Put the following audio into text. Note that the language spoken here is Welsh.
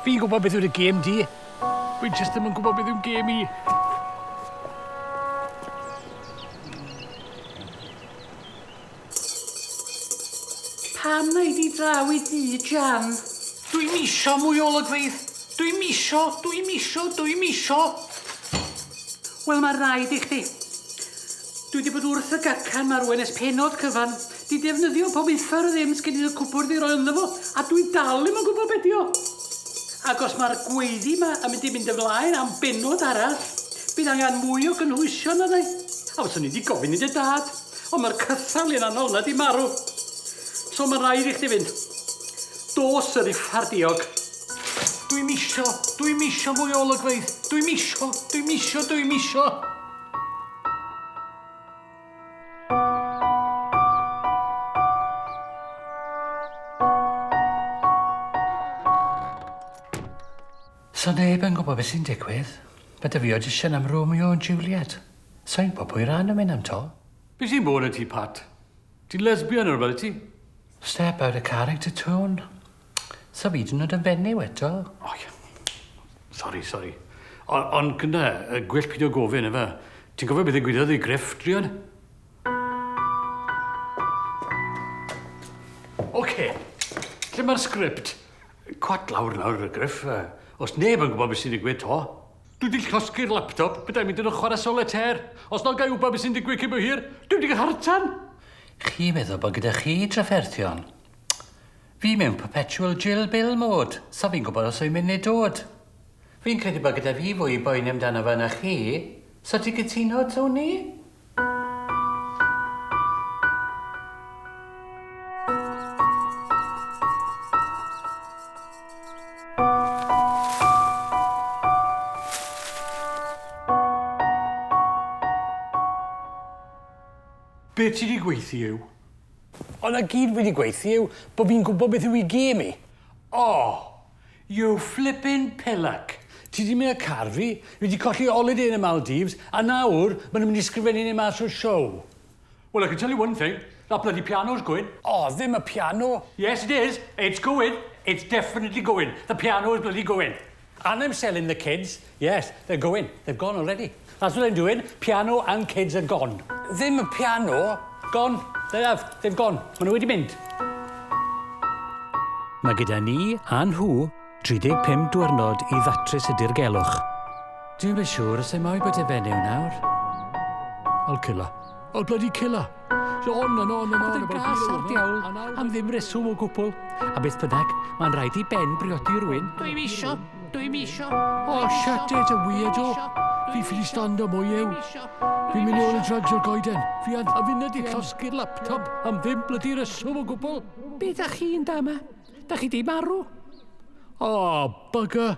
Fi'n gwybod beth yw'r gêm di. Fi'n just ddim yn gwybod beth yw'n gêm i. Pam na i di draw i di, Jan? Dwi'n isio mwy o olygfeydd. Dwi'n isio. Wel, mae rhaid i chdi. Dwi wedi bod wrth y gacan mae rwy'n es penod cyfan. Di defnyddio pob uffar o ddim sgyn i'r cwbwr di roi ynddo fo. A dwi dal ddim yn gwybod beth di o. Ac os mae'r gweiddi yma yn mynd ymlaen am benod arall, bydd angen mwy o gynhwysion yna. A fyswn ni wedi gofyn i dy dad. Ond mae'r cythal i'n anol na di marw. So mae rhaid i chdi fynd. Dos yr uffar diog. Dwi'n isio mwy o olygfeydd. Dwi'n isio. So neb yn gwybod beth sy'n digwydd. Bydde fi o jyst am Romeo and Juliet. So'n gwybod pwy ran yn mynd am to. Be sy'n bod y ti, Pat? Ti'n lesbian o'r fel ti? Step out of character tone. So fi dyn nhw'n fenyw eto. O, ie. Sori. Ond gyda, gwell pidio gofyn efe. Ti'n gofio beth ddigwyddodd i Griff, Drian? Oce. Lle mae'r sgript? Cwat lawr nawr y Griff. Os neb yn gwybod beth sy'n digwydd to. Dwi wedi llosgu'r laptop, byddai'n mynd yn y chwarae solitaire. Os nol gai wybod beth sy'n digwydd cyn bo hir, dwi wedi cael hartan. Chi meddwl bod gyda chi trafferthion? Fi mewn perpetual Jill Bill mode, so fi'n gwybod os yw'n mynd neu dod. Fi'n credu bod gyda fi fwy boen amdano fe na chi, so ti'n gytuno, Tony? Be ti wedi gweithio yw? Ond na gyd wedi gweithio yw bod fi'n gwybod beth yw i gêm i. You flippin' pillock. Ti wedi mynd y car fi wedi colli holiday yn y Maldives, a nawr maen nhw'n mynd i sgrifennu ni mas o'r show. Well, I can tell you one thing. That bloody piano's going. Ddim y piano. Yes, it is. It's going. It's definitely going. The piano is bloody going. And I'm selling the kids. Yes, they're going. They've gone already. That's what I'm doing. Piano and kids are gone. Ddim y piano. Gone. They have. They've gone. Maen nhw wedi mynd. Mae gyda ni a nhw 35 diwrnod i ddatrys y dirgelwch. Dwi'n yn siŵr os ei moi bod e fenyw nawr. I'll kill her. I'll bloody kill her. On. Bydd yn gas ar diawl am ddim reswm o gwbl. A beth bynnag, mae'n rhaid i Ben briodi rhywun. Dwi'n isio. Oh, shut it, a weirdo. Fi ffili stand o mwy yw. Fi'n mynd i ôl y drugs o'r goeden. Fi'n wedi llosgu'r laptop am ddim bloody reswm o gwbl. Be da chi'n dama? Da chi di marw? Oh, bugger.